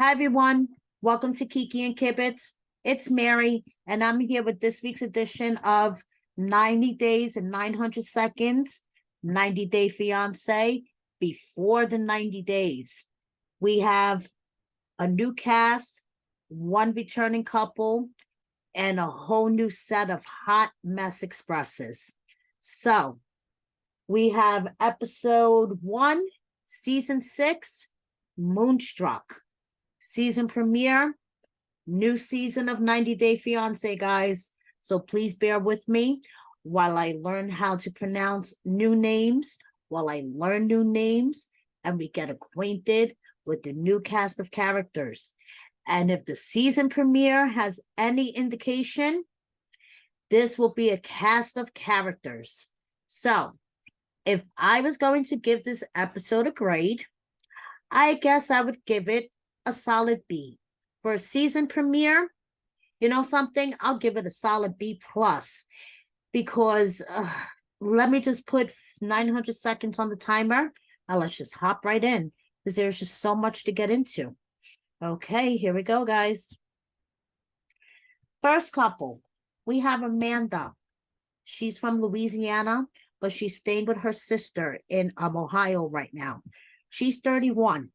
Hi, everyone. Welcome to Kiki and Kibitz. It's Mary, and I'm here with this week's edition of 90 Days and 900 Seconds, 90 Day Fiancé, Before the 90 Days. We have a new cast, one returning couple, and a whole new set of hot mess expresses. So, we have episode 1, season 6, Moonstruck. Season premiere, new season of 90 Day Fiancé, guys. So please bear with me while I learn how to pronounce new names, while I learn new names, and we get acquainted with the new cast of characters. And if the season premiere has any indication, this will be a cast of characters. So if I was going to give this episode a grade, I guess I would give it a solid B. For a season premiere, you know something? I'll give it a solid B plus because let me just put 900 seconds on the timer and let's just hop right in because there's just so much to get into. Okay, here we go, guys. First couple, we have Amanda. She's from Louisiana, but she's staying with her sister in Ohio right now. She's 31.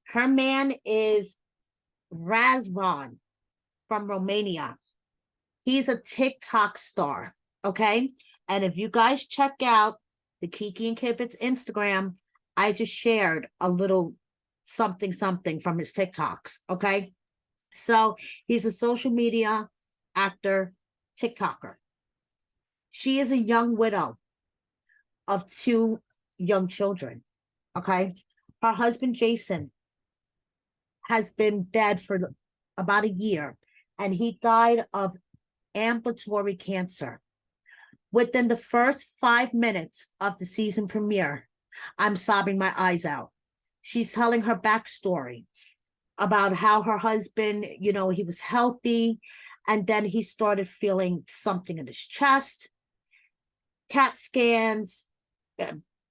Her man is Razvan from Romania. He's a TikTok star, okay? And if you guys check out the Kiki and Kibitz Instagram, I just shared a little something from his TikToks, okay? So he's a social media actor, TikToker. She is a young widow of 2 young children, okay? Her husband, Jason, has been dead for about a year, and he died of ambulatory cancer. Within the first 5 minutes of the season premiere, I'm sobbing my eyes out. She's telling her backstory about how her husband, you know, he was healthy, and then he started feeling something in his chest, CAT scans,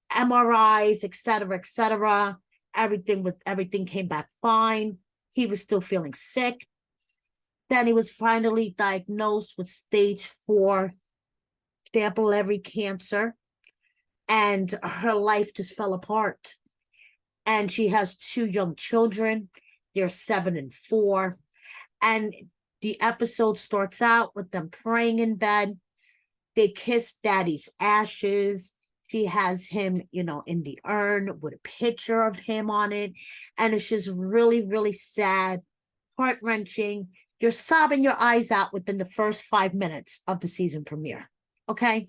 MRIs, etc., etc. Everything came back fine. He was still feeling sick. Then he was finally diagnosed with stage 4 papillary cancer, and her life just fell apart. And she has 2 young children. They're 7 and 4. And the episode starts out with them praying in bed. They kiss daddy's ashes. She has him, you know, in the urn with a picture of him on it. And it's just really, really sad, heart-wrenching. You're sobbing your eyes out within the first 5 minutes of the season premiere, okay?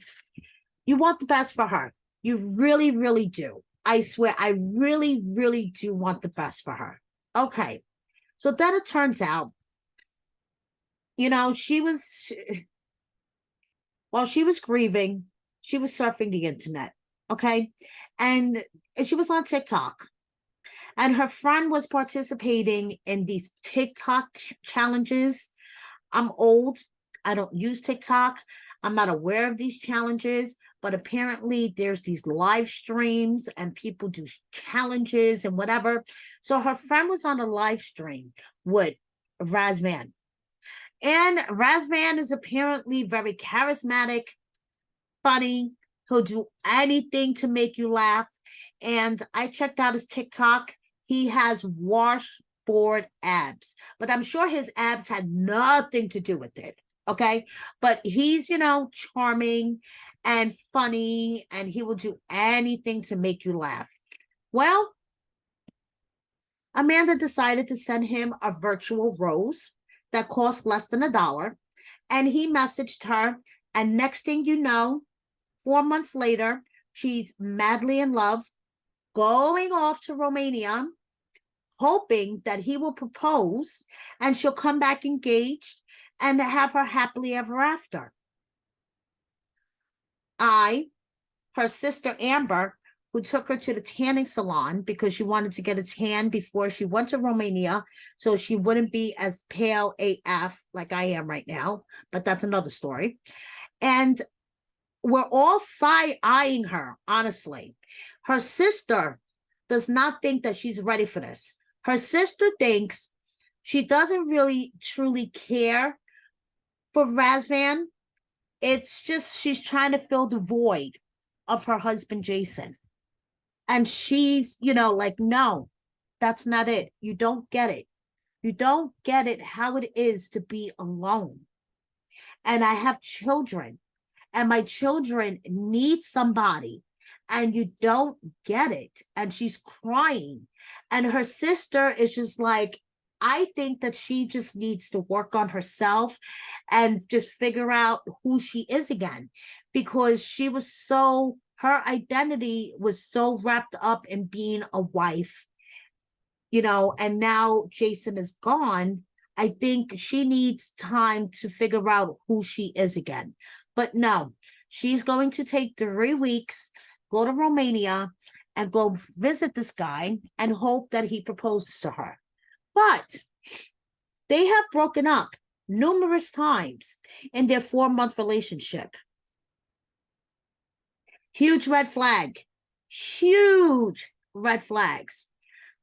You want the best for her. You really, really do. I swear, I really, really do want the best for her. Okay, so then it turns out, you know, while she was grieving, she was surfing the internet, okay? And she was on TikTok. And her friend was participating in these TikTok challenges. I'm old. I don't use TikTok. I'm not aware of these challenges, but apparently there's these live streams and people do challenges and whatever. So her friend was on a live stream with Razvan. And Razvan is apparently very charismatic, funny. He'll do anything to make you laugh. And I checked out his TikTok. He has washboard abs, but I'm sure his abs had nothing to do with it. Okay. But he's, you know, charming and funny, and he will do anything to make you laugh. Well, Amanda decided to send him a virtual rose that cost less than $1. And he messaged her. And next thing you know, 4 months later, she's madly in love, going off to Romania, hoping that he will propose and she'll come back engaged and have her happily ever after. Her sister Amber, who took her to the tanning salon because she wanted to get a tan before she went to Romania so she wouldn't be as pale AF like I am right now, but that's another story. And we're all side-eyeing her, honestly. Her sister does not think that she's ready for this. Her sister thinks She doesn't really truly care for Razvan. It's just she's trying to fill the void of her husband, Jason. And she's, like, no, that's not it. You don't get it. You don't get it how it is to be alone. And I have children, and my children need somebody, and you don't get it. And she's crying. And her sister is just like, I think that she just needs to work on herself and just figure out who she is again, because her identity was so wrapped up in being a wife, and now Jason is gone. I think she needs time to figure out who she is again. But no, she's going to take 3 weeks, go to Romania, and go visit this guy and hope that he proposes to her. But they have broken up numerous times in their 4-month relationship. Huge red flag. Huge red flags.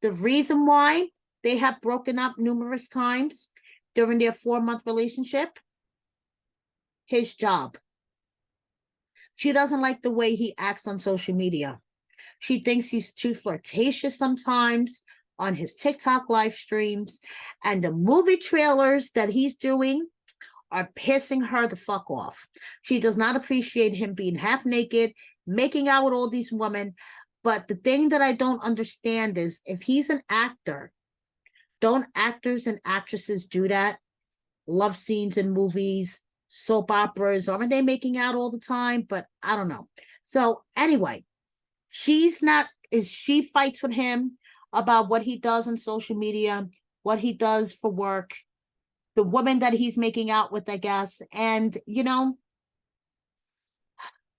The reason why they have broken up numerous times during their 4-month relationship, his job. She doesn't like the way he acts on social media. She thinks he's too flirtatious sometimes on his TikTok live streams, and the movie trailers that he's doing are pissing her the fuck off. She does not appreciate him being half naked, making out with all these women. But the thing that I don't understand is, if he's an actor, don't actors and actresses do that? Love scenes in movies, soap operas, aren't they making out all the time? But I don't know. So anyway, she fights with him about what he does on social media, what he does for work, the woman that he's making out with, I guess. And,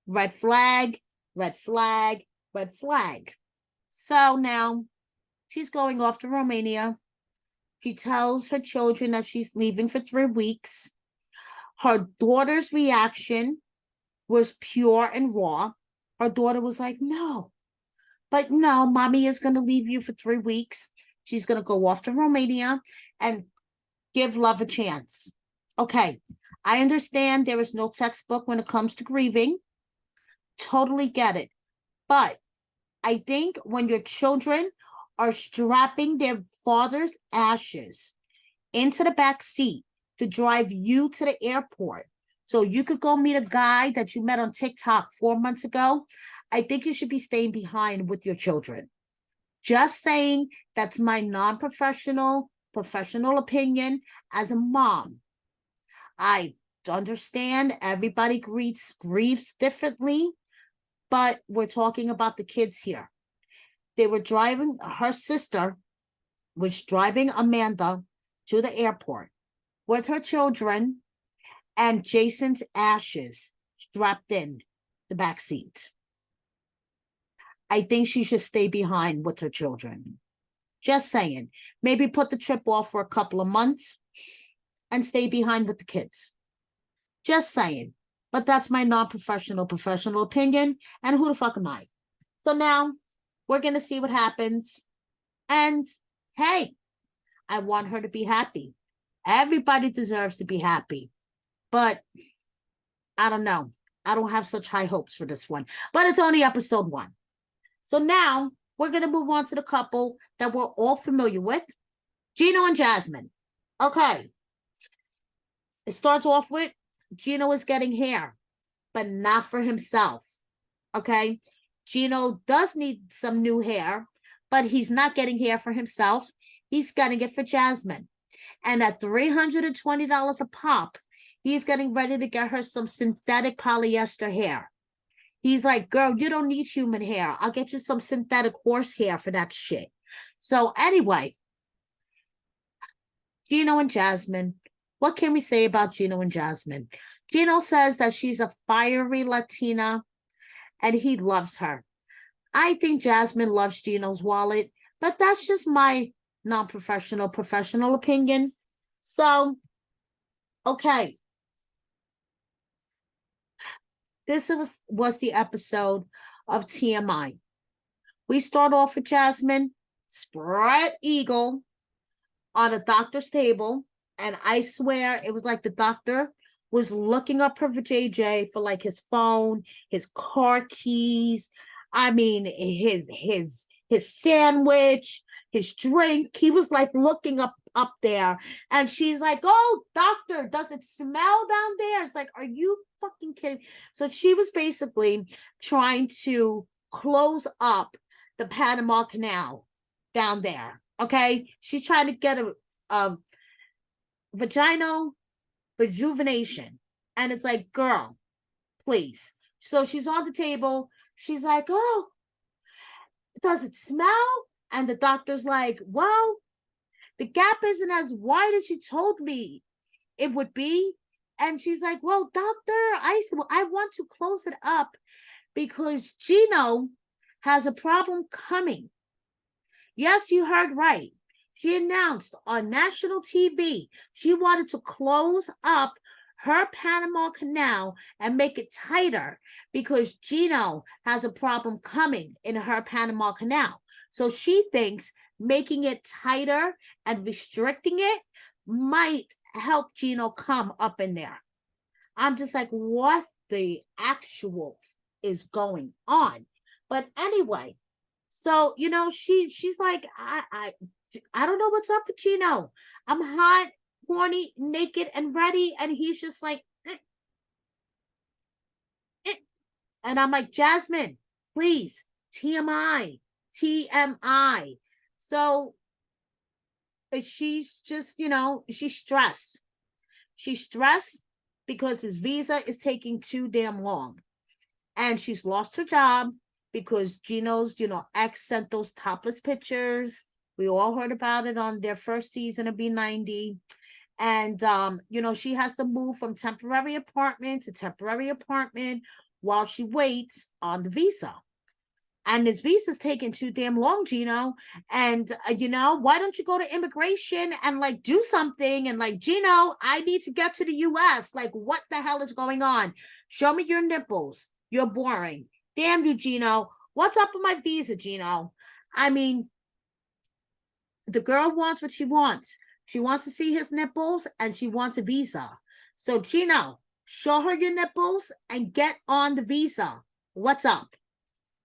red flag, red flag, red flag. So now she's going off to Romania. She tells her children that she's leaving for 3 weeks. Her daughter's reaction was pure and raw. Her daughter was like, no, but no, mommy is going to leave you for 3 weeks. She's going to go off to Romania and give love a chance. Okay, I understand there is no textbook when it comes to grieving. Totally get it. But I think when your children are strapping their father's ashes into the back seat to drive you to the airport so you could go meet a guy that you met on TikTok 4 months ago, I think you should be staying behind with your children. Just saying, that's my non-professional, professional opinion as a mom. I understand everybody grieves differently, but we're talking about the kids here. Her sister was driving Amanda to the airport with her children and Jason's ashes strapped in the back seat. I think she should stay behind with her children. Just saying. Maybe put the trip off for a couple of months and stay behind with the kids. Just saying. But that's my non-professional, professional opinion. And who the fuck am I? So now we're going to see what happens. And hey, I want her to be happy. Everybody deserves to be happy. But I don't know. I don't have such high hopes for this one. But it's only episode 1. So now we're going to move on to the couple that we're all familiar with, Gino and Jasmine. Okay. It starts off with Gino is getting hair, but not for himself. Okay. Gino does need some new hair, but he's not getting hair for himself. He's getting it for Jasmine. And at $320 a pop, he's getting ready to get her some synthetic polyester hair. He's like, girl, you don't need human hair. I'll get you some synthetic horse hair for that shit. So anyway, Gino and Jasmine. What can we say about Gino and Jasmine? Gino says that she's a fiery Latina and he loves her. I think Jasmine loves Gino's wallet, but that's just my non-professional, professional opinion. So, okay. This was the episode of TMI. We start off with Jasmine, spread eagle, on a doctor's table, and I swear it was like the doctor was looking up her JJ for like his phone, his car keys. I mean, his sandwich, his drink. He was like looking up there, and she's like, "Oh, doctor, does it smell down there?" It's like, "Are you fucking kidding?" So she was basically trying to close up the Panama Canal down there. Okay, she's trying to get a vaginal rejuvenation, and it's like, girl, please. So she's on the table. She's like, "Oh, does it smell?" And the doctor's like, "Well, the gap isn't as wide as you told me it would be." And she's like, "Well, doctor, I want to close it up because Gino has a problem coming." Yes, you heard right. She announced on national TV she wanted to close up her Panama Canal and make it tighter because Gino has a problem coming in her Panama Canal. So she thinks making it tighter and restricting it might help Gino come up in there. I'm just like, what the actual is going on? But anyway, so she's like, I don't know what's up with Gino. I'm hot, horny, naked, and ready, and he's just like, eh. And I'm like, Jasmine, please, TMI, TMI. So she's just, she's stressed. She's stressed because his visa is taking too damn long, and she's lost her job because Gino's, ex sent those topless pictures. We all heard about it on their first season of B90. And she has to move from temporary apartment to temporary apartment while she waits on the visa. And this visa's taking too damn long, Gino. And why don't you go to immigration and like do something? And like, Gino, I need to get to the US. Like, what the hell is going on? Show me your nipples. You're boring. Damn you, Gino. What's up with my visa, Gino? I mean, the girl wants what she wants. She wants to see his nipples and she wants a visa. So, Gino, show her your nipples and get on the visa. What's up?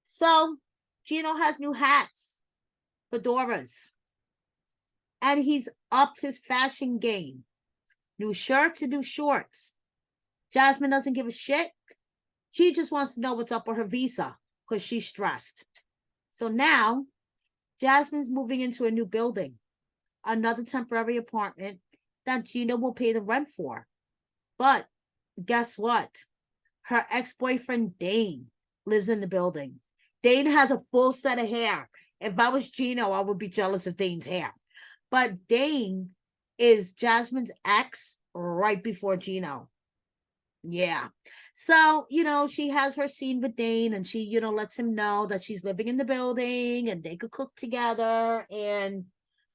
So, Gino has new hats, fedoras, and he's upped his fashion game. New shirts and new shorts. Jasmine doesn't give a shit. She just wants to know what's up with her visa because she's stressed. So now, Jasmine's moving into a new building, another temporary apartment that Gino will pay the rent for. But guess what? Her ex-boyfriend, Dane, lives in the building. Dane has a full set of hair. If I was Gino, I would be jealous of Dane's hair. But Dane is Jasmine's ex right before Gino. Yeah. So, she has her scene with Dane and she, lets him know that she's living in the building and they could cook together and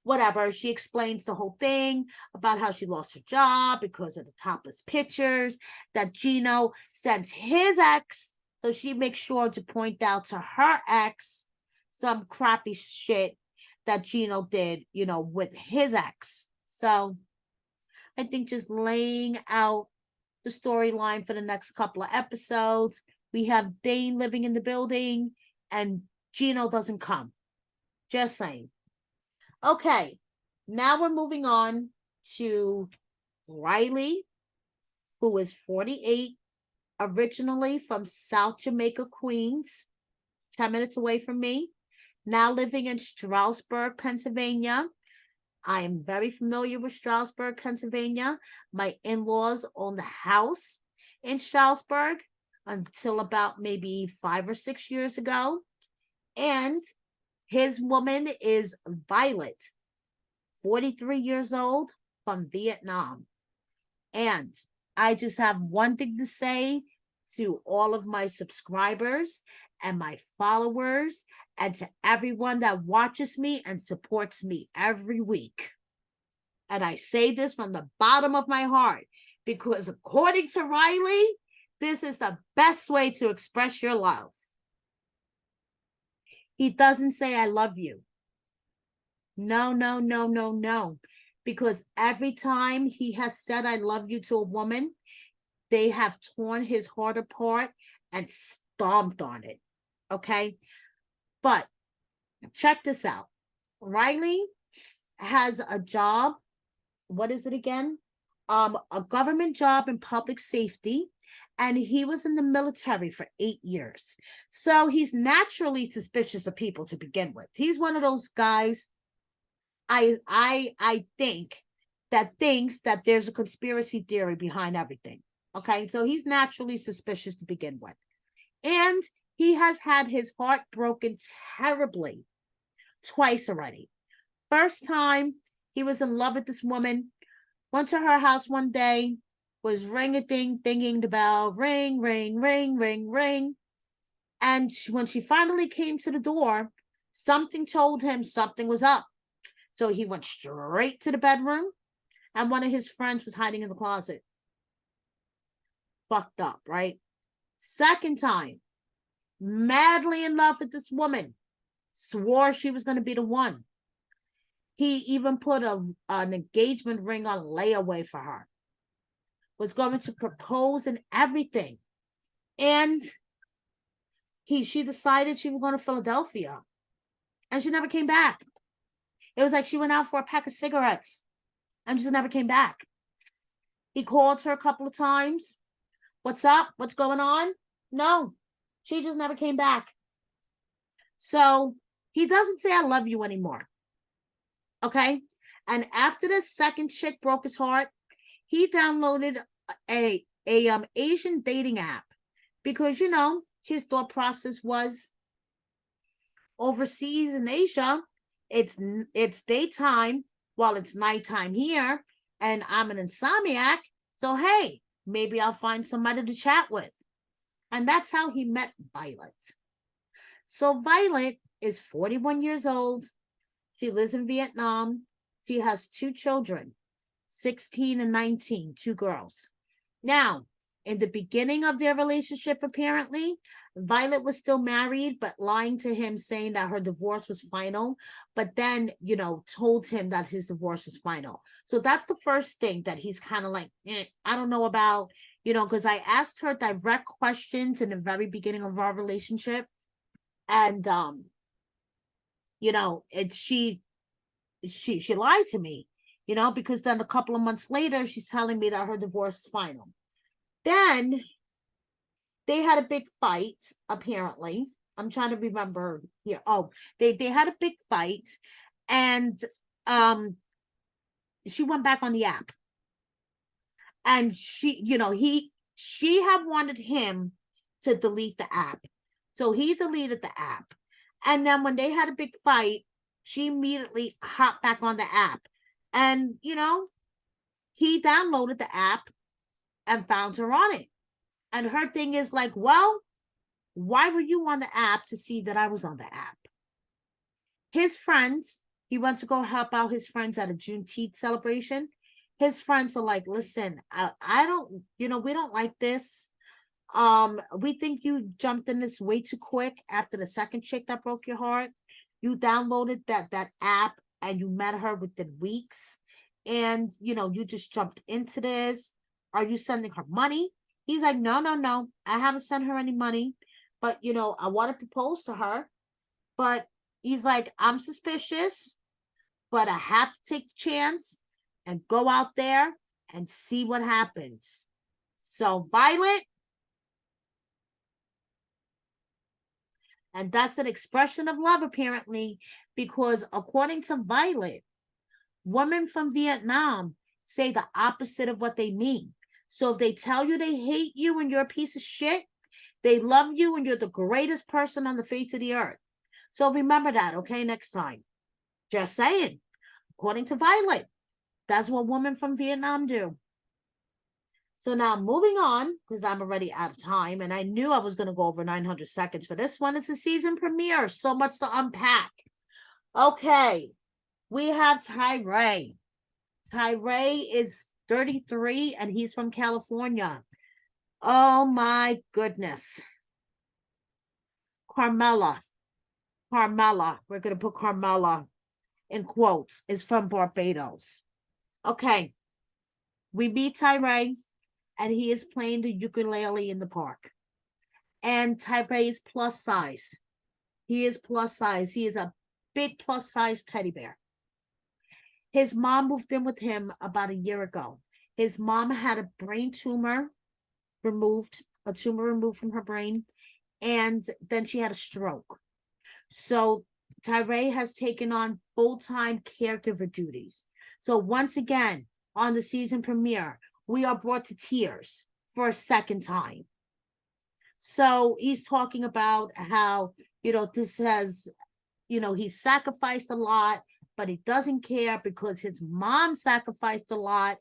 whatever. She explains the whole thing about how she lost her job because of the topless pictures that Gino sends his ex. So she makes sure to point out to her ex some crappy shit that Gino did, with his ex. So I think just laying out the storyline for the next couple of episodes. We have Dane living in the building and Gino doesn't come. Just saying. Okay, now we're moving on to Riley, who is 48, originally from South Jamaica, Queens, 10 minutes away from me, now living in Stroudsburg, Pennsylvania. I am very familiar with Stroudsburg, Pennsylvania. My in-laws own the house in Stroudsburg until about maybe 5 or 6 years ago. And his woman is Violet, 43 years old, from Vietnam. And I just have one thing to say to all of my subscribers and my followers and to everyone that watches me and supports me every week. And I say this from the bottom of my heart because according to Riley, this is the best way to express your love. He doesn't say, I love you. No, no, no, no, no. because every time he has said I love you to a woman, they have torn his heart apart and stomped on it. Okay. But check this out. Riley has a job. What is it again? A government job in public safety. And he was in the military for 8 years. So he's naturally suspicious of people to begin with. He's one of those guys I think that thinks that there's a conspiracy theory behind everything. Okay, so he's naturally suspicious to begin with. And he has had his heart broken terribly twice already. First time, he was in love with this woman, went to her house one day, was ring-a-ding, dinging the bell, ring, ring, ring, ring, ring. And when she finally came to the door, something told him something was up. So he went straight to the bedroom, and one of his friends was hiding in the closet. Fucked up, right? Second time, madly in love with this woman, swore she was going to be the one. He even put an engagement ring on layaway for her, was going to propose and everything. And she decided she was going to Philadelphia, and she never came back. It was like she went out for a pack of cigarettes and just never came back. He called her a couple of times. What's up? What's going on? No, she just never came back. So he doesn't say I love you anymore. Okay. And after the second chick broke his heart, he downloaded a Asian dating app because, you know, his thought process was overseas in Asia, it's daytime while it's nighttime here, and I'm an insomniac. So hey, maybe I'll find somebody to chat with. And that's how he met Violet. So Violet is 41 years old. She lives in Vietnam. She has 2 children, 16 and 19, 2 girls. Now, in the beginning of their relationship, apparently, Violet was still married, but lying to him, saying that her divorce was final, but then, you know, told him that his divorce was final. So that's the first thing that he's kind of like, I don't know about, you know, because I asked her direct questions in the very beginning of our relationship. And, you know, she lied to me, you know, because then a couple of months later, she's telling me that her divorce is final. Then they had a big fight, apparently. I'm trying to remember here. Oh, they had a big fight, and she went back on the app. And she, you know, she had wanted him to delete the app. So he deleted the app. And then when they had a big fight, she immediately hopped back on the app. And, you know, he downloaded the app and found her on it. And her thing is like, well, why were you on the app to see that I was on the app? His friends, he went to go help out his friends at a Juneteenth celebration. His friends are like, listen, I don't, you know, we don't like this. We think you jumped in this way too quick after the second chick that broke your heart. You downloaded that app and you met her within weeks. And, you know, you just jumped into this. Are you sending her money? He's like, no, no, no. I haven't sent her any money. But, you know, I want to propose to her. But he's like, I'm suspicious, but I have to take the chance and go out there and see what happens. So, Violet, and that's an expression of love, apparently, because according to Violet, women from Vietnam say the opposite of what they mean. So if they tell you they hate you and you're a piece of shit, they love you and you're the greatest person on the face of the earth. So remember that, okay, next time. Just saying. According to Violet, that's what women from Vietnam do. So now moving on, because I'm already out of time, and I knew I was going to go over 900 seconds for this one. It's a season premiere. So much to unpack. Okay, we have Tyree. Tyree is 33, and he's from California. Oh, my goodness. Carmela. We're going to put Carmela in quotes, is from Barbados. Okay, we meet Tyree, and he is playing the ukulele in the park. And Tyree is plus size. He is plus size. He is a big plus size teddy bear. His mom moved in with him about a year ago. His mom had a brain tumor removed, a tumor removed from her brain, and then she had a stroke. So Tyree has taken on full-time caregiver duties. So once again, on the season premiere, we are brought to tears for a second time. So he's talking about how, this has, he's sacrificed a lot, but he doesn't care because his mom sacrificed a lot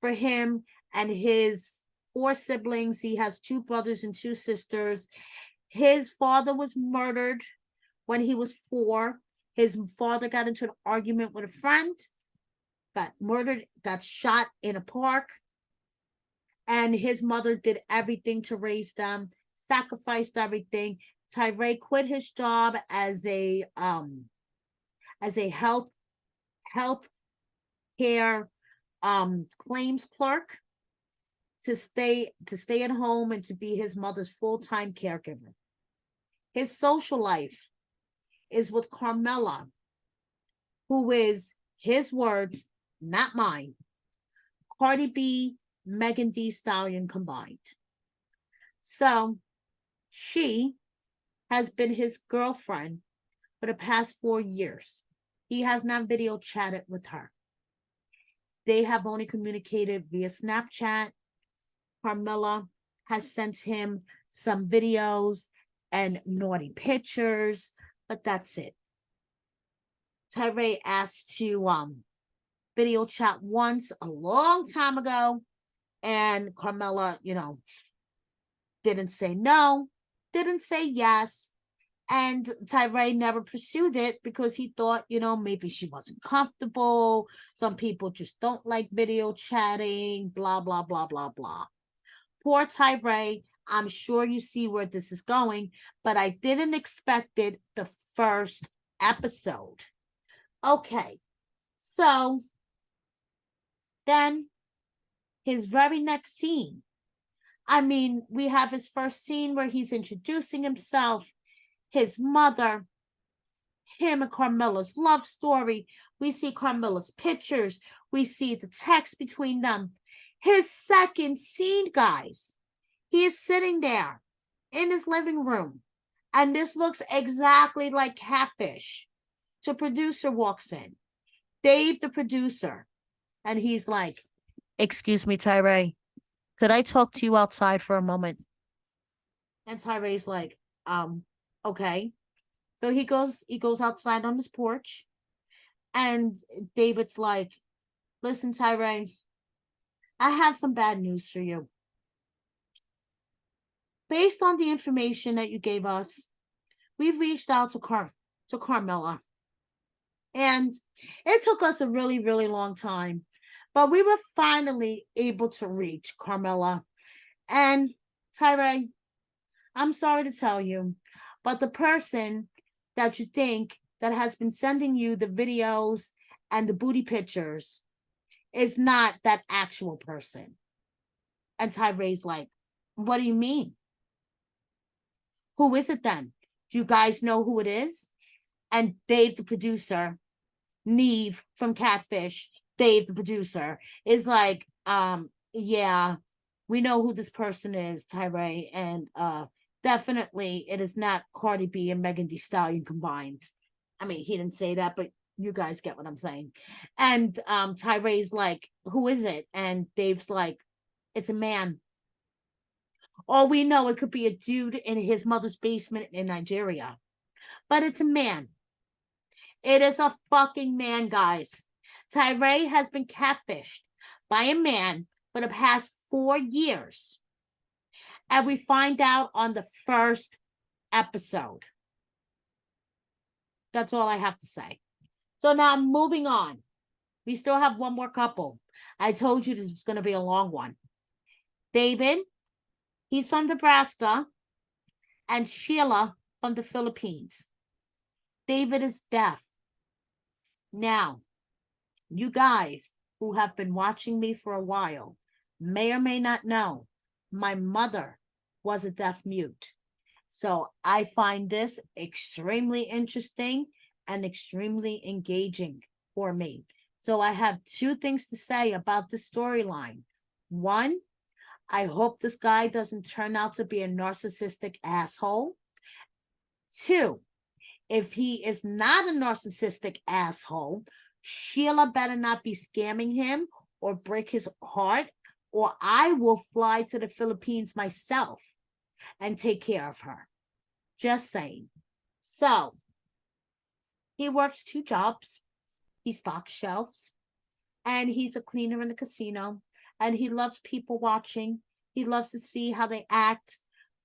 for him and his 4 siblings. He has 2 brothers and 2 sisters. His father was murdered when he was 4. His father got into an argument with a friend, got murdered, got shot in a park, and his mother did everything to raise them, sacrificed everything. Tyree quit his job as a health care claims clerk to stay at home and to be his mother's full-time caregiver. His social life is with Carmela, who is his words, not mine, Cardi B, Megan Thee Stallion combined. So she has been his girlfriend for the past 4 years. He has not video chatted with her. They have only communicated via Snapchat. Carmela has sent him some videos and naughty pictures, but that's it. Tyree asked to video chat once a long time ago, and Carmela, didn't say no, didn't say yes, and Tyree never pursued it because he thought, maybe she wasn't comfortable. Some people just don't like video chatting, blah, blah, blah, blah, blah. Poor Tyree. I'm sure you see where this is going, but I didn't expect it the first episode. Okay, so then his very next scene. We have his first scene where he's introducing himself, his mother, him and Carmela's love story. We see Carmela's pictures. We see the text between them. His second scene, guys, he is sitting there in his living room, and this looks exactly like Catfish. The producer walks in, Dave, the producer, and he's like, "Excuse me, Tyree, could I talk to you outside for a moment?" And Tyree's like, okay. So he goes outside on his porch, and David's like, "Listen, Tyree, I have some bad news for you. Based on the information that you gave us, we've reached out to Carmela. And it took us a really, really long time, but we were finally able to reach Carmela. And Tyree, I'm sorry to tell you, but the person that you think that has been sending you the videos and the booty pictures is not that actual person." And Tyree's like, "What do you mean? Who is it then? Do you guys know who it is?" And Dave, the producer, Neve from Catfish, Dave, the producer, is like, yeah, we know who this person is, Tyree, and definitely it is not Cardi B and Megan Thee Stallion combined. He didn't say that, but you guys get what I'm saying. And Tyree's like, "Who is it?" And Dave's like, "It's a man. All we know, it could be a dude in his mother's basement in Nigeria, but it's a man. It is a fucking man, guys. Tyree has been catfished by a man for the past 4 years. And we find out on the first episode. That's all I have to say. So now moving on. We still have one more couple. I told you this was going to be a long one. David, he's from Nebraska, and Sheila from the Philippines. David is deaf. Now, you guys, who have been watching me for a while may or may not know my mother was a deaf mute. So I find this extremely interesting and extremely engaging for me. So I have two things to say about the storyline. One, I hope this guy doesn't turn out to be a narcissistic asshole. Two, if he is not a narcissistic asshole, Sheila better not be scamming him or break his heart, or I will fly to the Philippines myself and take care of her. Just saying. So he works two jobs. He stocks shelves and he's a cleaner in the casino. And he loves people watching. He loves to see how they act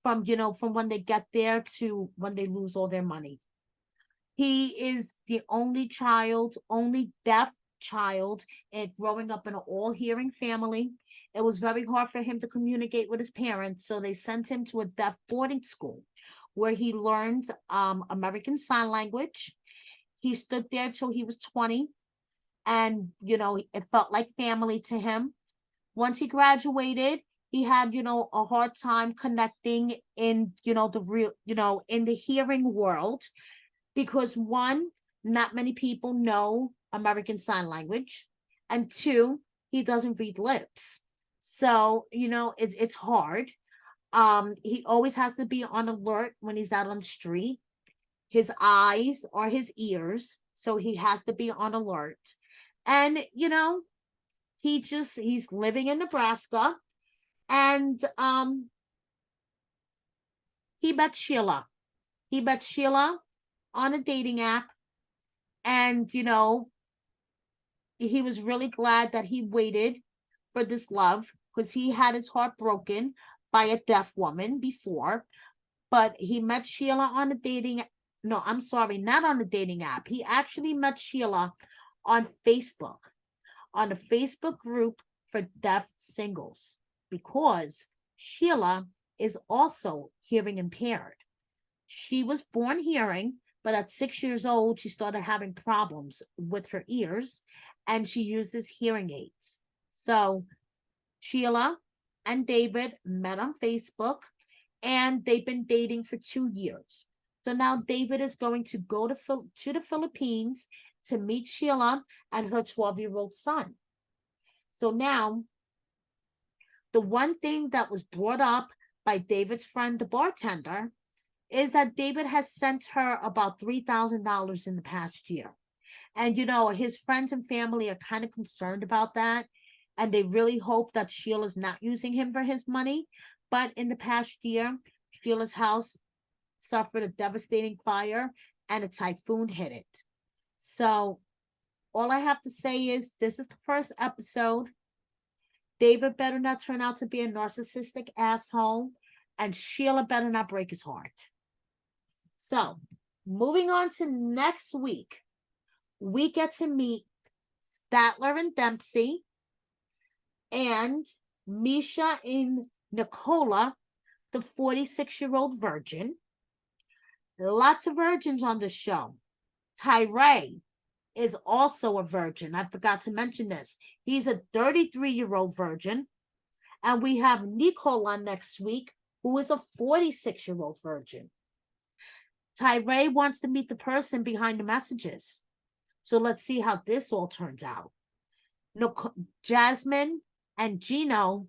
from, from when they get there to when they lose all their money. He is the only child, only deaf child, and growing up in an all hearing family. It was very hard for him to communicate with his parents, so they sent him to a deaf boarding school where he learned American Sign Language. He stood there till he was 20, and it felt like family to him. Once he graduated, he had a hard time connecting in the real in the hearing world, because one, not many people know American Sign Language, and two, he doesn't read lips. So, it's hard. He always has to be on alert when he's out on the street. His eyes are his ears, so he has to be on alert. And he's living in Nebraska, and he met Sheila. He met Sheila on a dating app, and he was really glad that he waited for this love, because he had his heart broken by a deaf woman before. But he met Sheila on a dating, no, I'm sorry, not on a dating app. He actually met Sheila on Facebook, on a Facebook group for deaf singles, because Sheila is also hearing impaired. She was born hearing, but at 6 years old, she started having problems with her ears, and she uses hearing aids. So Sheila and David met on Facebook, and they've been dating for 2 years. So now David is going to go to the Philippines to meet Sheila and her 12-year-old son. So now, the one thing that was brought up by David's friend, the bartender, is that David has sent her about $3,000 in the past year. And, his friends and family are kind of concerned about that. And they really hope that Sheila's not using him for his money. But in the past year, Sheila's house suffered a devastating fire and a typhoon hit it. So all I have to say is this is the first episode. David better not turn out to be a narcissistic asshole, and Sheila better not break his heart. So moving on to next week, we get to meet Statler and Dempsey, and Misha and Nicola, the 46-year-old virgin. Lots of virgins on the show. Tyree is also a virgin. I forgot to mention this. He's a 33-year-old virgin. And we have Nicola next week, who is a 46-year-old virgin. Tyree wants to meet the person behind the messages. So let's see how this all turns out. Jasmine and Gino,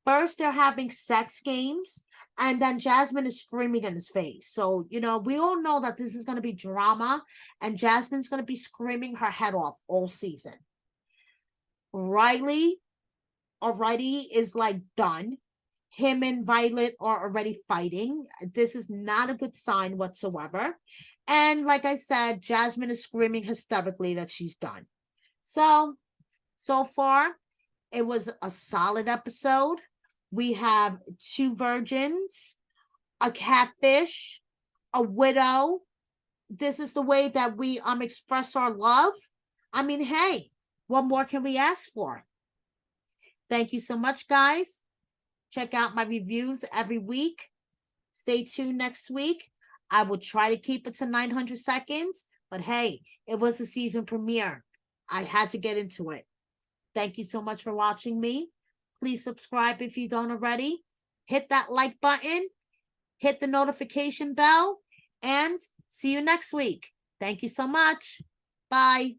first they're having sex games, and then Jasmine is screaming in his face. So, we all know that this is going to be drama, and Jasmine's going to be screaming her head off all season. Riley already is like done. Him and Violet are already fighting. This is not a good sign whatsoever. And like I said, Jasmine is screaming hysterically that she's done. So far, it was a solid episode. We have two virgins, a catfish, a widow. This is the way that we express our love. I mean, hey, what more can we ask for? Thank you so much, guys. Check out my reviews every week. Stay tuned next week. I will try to keep it to 900 seconds, but hey, it was the season premiere. I had to get into it. Thank you so much for watching me. Please subscribe if you don't already. Hit that like button, hit the notification bell, and see you next week. Thank you so much. Bye.